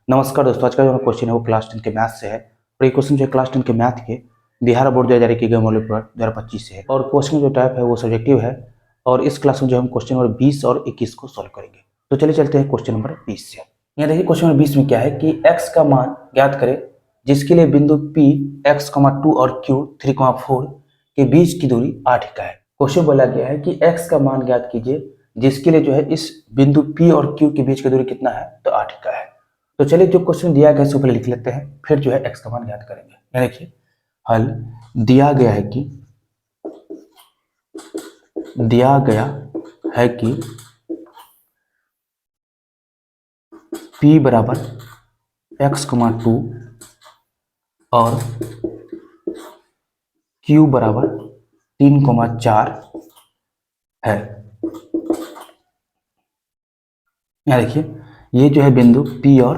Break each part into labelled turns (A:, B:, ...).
A: नमस्कार दोस्तों, आज का जो क्वेश्चन है वो क्लास 10 के मैथ से है। और ये क्वेश्चन जो है क्लास 10 के मैथ के बिहार बोर्ड द्वारा जारी किए गए मॉडल पेपर 2025 से है। और क्वेश्चन जो टाइप है वो सब्जेक्टिव है। और इस क्लास में जो हम क्वेश्चन नंबर 20 और 21 को सॉल्व करेंगे। तो चलिए चलते हैं क्वेश्चन नंबर 20 से। यहाँ देखिए क्वेश्चन नंबर 20 में क्या है कि x का मान ज्ञात करें जिसके लिए बिंदु P x, 2 और Q 3, 4 के बीच की दूरी 8 इकाई है। क्वेश्चन बोला गया है कि x का मान ज्ञात कीजिए जिसके लिए जो है इस बिंदु P और Q के बीच की दूरी कितना है, तो 8 इकाई है। तो चलिए जो क्वेश्चन दिया गया है उसको पहले लिख लेते हैं, फिर जो है x का मान ज्ञात करेंगे। यहाँ देखिए हल दिया गया है कि p बराबर x, 2 और q बराबर 3, 4 है। यहाँ देखिए ये जो है बिंदु P और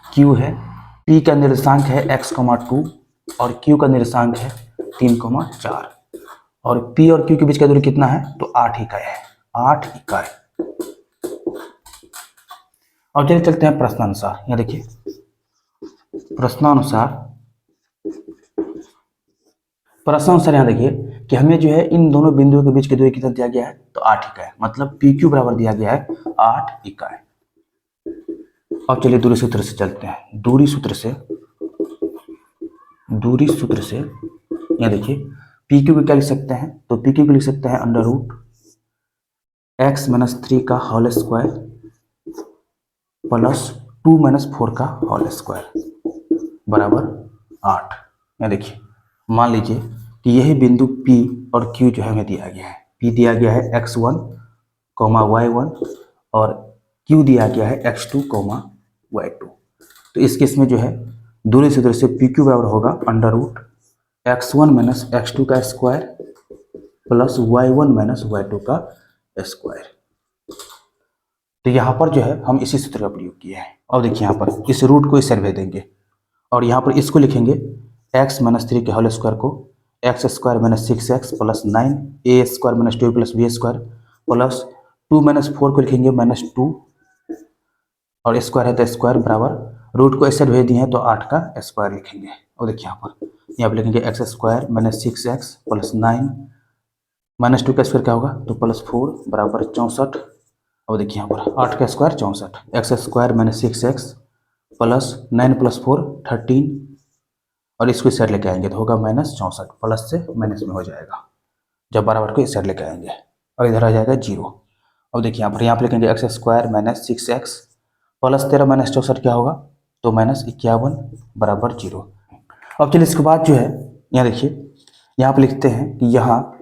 A: Q है। P का निर्देशांक है x, 2 और Q का निर्देशांक है 3, 4 और P और Q के बीच का दूरी कितना है, तो 8 इकाई है। 8 इकाई। अब चलिए चलते हैं प्रश्नानुसार। यहाँ देखिए प्रश्नानुसार यहाँ देखिए कि हमें जो है इन दोनों बिंदुओं के बीच की दूरी कितना दिया गया है, तो 8 इकाई। मतलब PQ बराबर दिया गया है 8 इकाई। अब चलिए दूरी सूत्र से चलते हैं। दूरी सूत्र से यहाँ देखिए PQ को क्या लिख सकते हैं, तो PQ को लिख सकते हैं अंडर रूट x-3 का होल स्क्वायर प्लस 2-4 का होल स्क्वायर बराबर 8। यहाँ देखिए मान लीजिए कि यही बिंदु P और Q जो है हमें दिया गया है। P दिया गया है x1, y1 और Q दिया गया है x2, y2। तो इस केस में जो है दूरी सूत्र से PQ बराबर होगा अंडर रूट x1 - x2 का स्क्वायर प्लस y1 - y2 का स्क्वायर। तो यहाँ पर जो है हम इसी सूत्र का प्रयोग किए हैं। अब देखिए यहाँ पर इस रूट को इस साइड भेज देंगे और यहाँ पर इसको लिखेंगे x-3 के होल स्क्वायर को x² - 6x plus 9 a² - 2 plus b² plus 2 - 4 को लिखेंगे -2 और स्क्वायर है तो स्क्वायर बराबर रूट को इस साइड भेज दिए हैं तो 8 का स्क्वायर लिखेंगे। और देखिए यहाँ पर लिखेंगे x² - 6x प्लस 9 -2 का स्क्वायर क्या होगा, तो +4 बराबर 64। अब देखिए यहाँ पर 8 का स्क्वायर 64, x² - 6x प्लस 9 + 4 13 और इसको इस साइड लेके आएंगे तो होगा -64। प्लस से माइनस में हो जाएगा जब बराबर को इस साइड लेके आएंगे और इधर आ जाएगा 0। अब देखिए यहाँ पर लिखेंगे x² - 6x प्लस 13 - 64 क्या होगा, तो -51 बराबर 0। अब चलिए इसके बाद जो है यहाँ देखिए यहाँ पर लिखते हैं कि यहाँ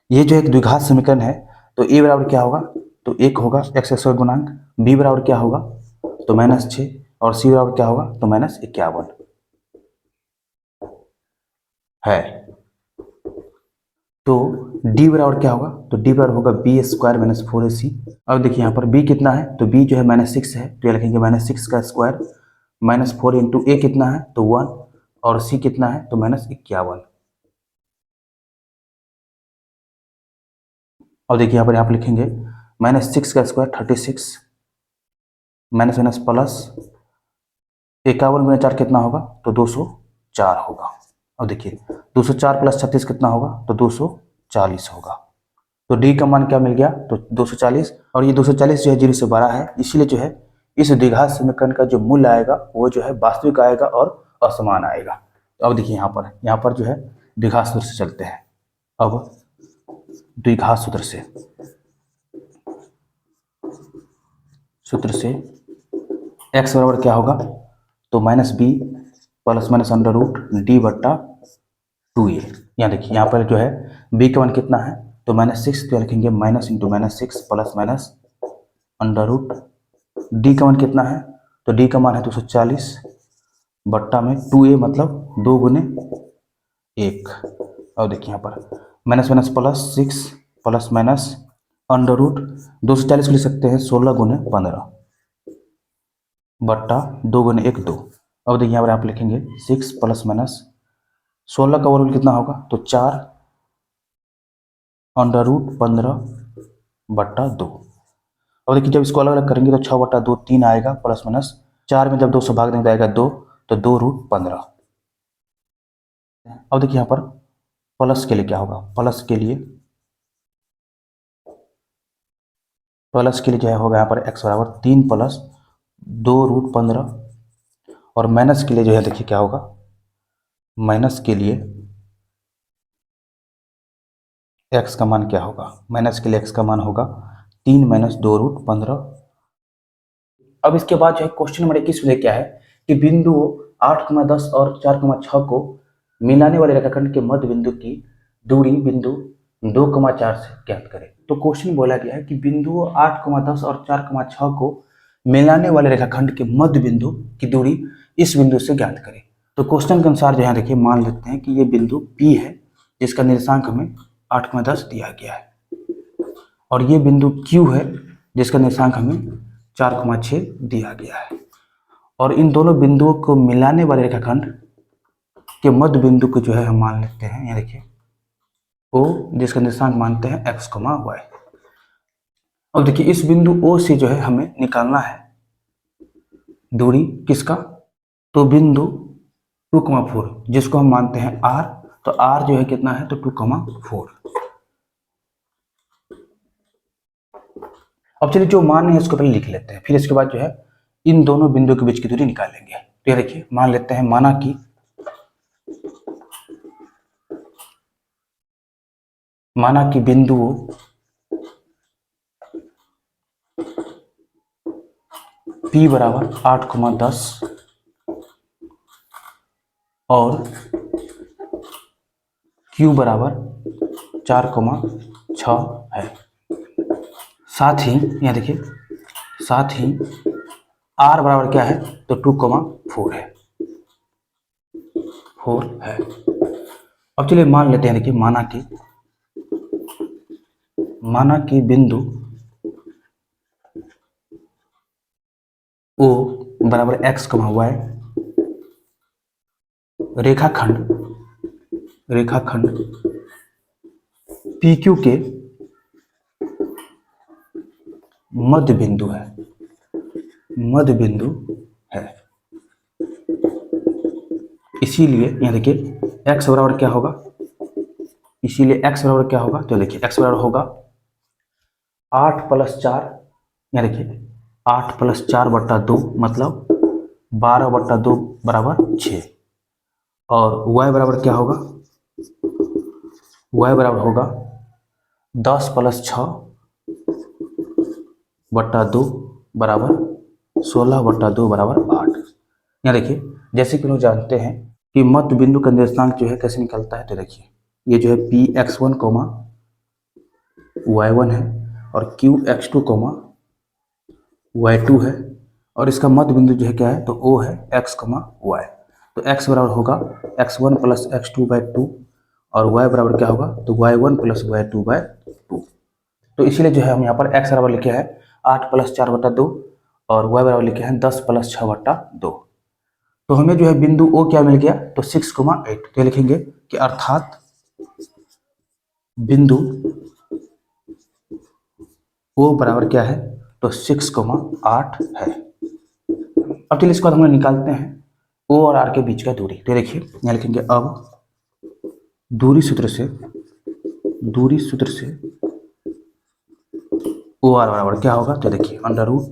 A: ये जो एक द्विघात समीकरण है तो a बराबर क्या होगा, तो 1 होगा x² गुणांक, b बराबर क्या होगा, तो -6 और c बराबर क्या होगा, तो -51 है। तो d बराबर क्या होगा, तो d बराबर होगा b² - 4ac। अब देखिए यहाँ पर b कितना है, तो b जो है -6 है तो ये लिखेंगे -6 का स्क्वायर -4 इंटू a कितना है, तो 1 और c कितना है, तो -51। अब देखिए यहाँ पर लिखेंगे -6 का स्क्वायर 36 माइनस प्लस 51 गुना 4 कितना होगा, तो 204 होगा। अब देखिए 204 प्लस 36 कितना होगा, तो 240 होगा। तो डी का मान क्या मिल गया, तो 240। और ये 240 जो है 0 से बड़ा है, इसीलिए जो है इस द्विघात समीकरण का जो मूल्य आएगा वो जो है वास्तविक आएगा और असमान आएगा। तो अब देखिए यहाँ पर जो है द्विघात सूत्र से चलते हैं। अब द्विघात सूत्र से x बराबर क्या होगा, तो -b plus under root d बट्टा 2a। यहाँ देखिए यहाँ पर जो है b का मान कितना है, तो -6 तो लिखेंगे minus into -6 plus under root d का मान कितना है, तो d का मान है 240 बट्टा में 2a मतलब 2 गुने 1। और देखिए यहाँ पर minus plus 6 plus minus under root 240 को लिख सकते हैं 16 गुने 15 बट्टा 2 गुने 1 2। अब देखिए यहाँ पर आप लिखेंगे 6 प्लस माइनस 16 का वर्गमूल कितना होगा, तो 4 अंडर रूट 15 बट्टा 2। और देखिए जब इसको अलग अलग करेंगे तो 6/2 3 आएगा, प्लस माइनस 4 में जब 2 से भाग देंगे तो आएगा 2, तो 2√15। अब देखिए यहाँ पर प्लस के लिए क्या होगा, प्लस के लिए जो है होगा यहाँ पर x बराबर 3 प्लस 2√15, और माइनस के लिए जो है देखिए क्या होगा, माइनस के लिए x का मान क्या होगा, माइनस के लिए x का मान होगा 3 माइनस 2√15। अब इसके बाद जो है क्वेश्चन नंबर 21 में क्या है कि बिंदुओं 8,10 और 4,6 को मिलाने वाले रेखाखंड के मध्य बिंदु की दूरी बिंदु 2,4 से ज्ञात करें। तो क्वेश्चन बोला गया है कि बिंदुओं 8,10 और 4,6 को मिलाने वाले रेखाखंड के मध्य बिंदु की दूरी इस बिंदु से ज्ञात करें। तो क्वेश्चन के अनुसार जो है देखिए मान लेते हैं कि ये बिंदु P है जिसका निर्देशांक हमें 8,10 दिया गया है, और ये बिंदु Q है जिसका निर्देशांक हमें 4,6 दिया गया है, और इन दोनों बिंदुओं को मिलाने वाले रेखाखंड के मध्य बिंदु को जो है हम मान लेते हैं, ये देखिए O, जिसका निर्देशांक मानते हैं x, y। अब देखिए इस बिंदु O से जो है हमें निकालना है दूरी किसका, तो बिंदु 2,4 जिसको हम मानते हैं R, तो R जो है कितना है, तो 2,4। अब चलिए जो मान है इसको पहले लिख लेते हैं, फिर इसके बाद जो है इन दोनों बिंदुओं के बीच की दूरी निकालेंगे। तो ये देखिए मान लेते हैं, माना कि बिंदुओं P बराबर 8,10 और Q बराबर 4,6 है। साथ ही यहाँ देखिए, साथ ही R बराबर क्या है, तो 2,4 है, 4 है। अब चलिए मान लेते हैं, देखिए माना कि बिंदु O बराबर x, y रेखाखंड PQ के मध्य बिंदु है, इसीलिए यहाँ देखिए x बराबर क्या होगा, तो देखिए x बराबर होगा 8 + 4, यहाँ देखिए 8 + 4/2 मतलब 12/2 बराबर 6, और y बराबर क्या होगा, y बराबर होगा 10 + 6/2 बराबर 16/2 बराबर 8। यहाँ देखिए जैसे कि लोग जानते हैं कि मध्य बिंदु का निर्देशांक जो है कैसे निकलता है, तो देखिए ये जो है Px1, y1 है, और Qx2, y2 है, और इसका मध्य बिंदु जो है क्या है, तो O है, x, y। तो x बराबर होगा x1 + x2/2, और y बराबर क्या होगा, तो y1 + y2/2। तो इसीलिए जो है हम यहाँ पर x बराबर लिखे हैं 8 + 4/2 और y बराबर लिखे हैं 10 + 6/2। तो हमें जो है बिंदु O क्या मिल गया, तो 6,8। तो लिखेंगे कि अर्थात बिंदु O बराबर क्या है, तो 6,8 है। अब चलिए इसके बाद हम निकालते हैं O और R के बीच का दूरी। तो देखिए यहाँ लिखेंगे, अब दूरी सूत्र से ओ आर बराबर क्या होगा, तो देखिए √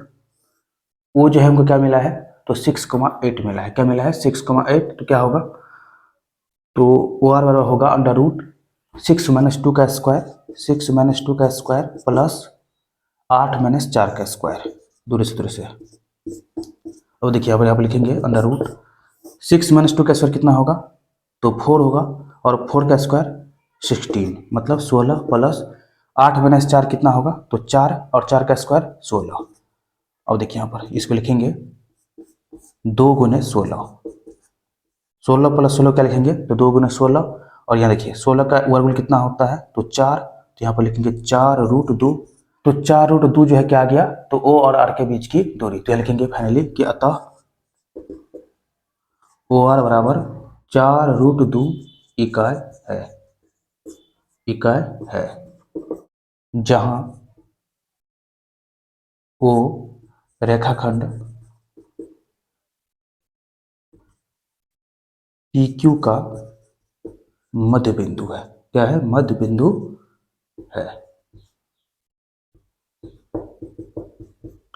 A: O जो है हमको क्या मिला है, तो 6,8 मिला है। क्या मिला है, 6,8। तो क्या होगा, तो ओ आर बराबर होगा √6 - 2 का स्क्वायर, 6 - 2 का स्क्वायर प्लस 8 - 4 का स्क्वायर, दूरी सूत्र से। अब देखिए यहाँ पर लिखेंगे √6 - 2 का स्क्वायर कितना होगा, तो 4 होगा, और 4 का स्क्वायर 16 मतलब 16 प्लस 8 - 4 कितना होगा, तो 4, और 4 का स्क्वायर 16। अब देखिए यहाँ पर इसको लिखेंगे 2 × 16, 16 + 16 क्या लिखेंगे, तो 2 × 16, और यहाँ देखिए 16 का वर्गमूल कितना होता है, तो 4। तो यहाँ पर लिखेंगे 4√2। तो 4√2 जो है क्या आ गया, तो O और R के बीच की दूरी। तो यहाँ लिखेंगे फाइनली कि अतः OR बराबर 4√2 इकाई है, जहां वो रेखाखंड PQ का मध्य बिंदु है। क्या है? मध्य बिंदु है।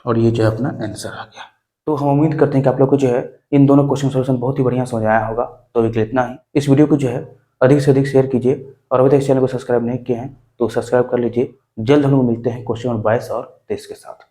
A: और ये जो है अपना आंसर आ गया। तो हम उम्मीद करते हैं कि आप लोग को जो है इन दोनों क्वेश्चन सॉल्यूशन बहुत ही बढ़िया समझ आया होगा। तो अभी के लिए इतना ही। इस वीडियो को जो है अधिक से अधिक शेयर कीजिए और अभी तक इस चैनल को सब्सक्राइब नहीं किए हैं तो सब्सक्राइब कर लीजिए। जल्द हम लोग मिलते हैं क्वेश्चन नंबर 22 और 23 के साथ।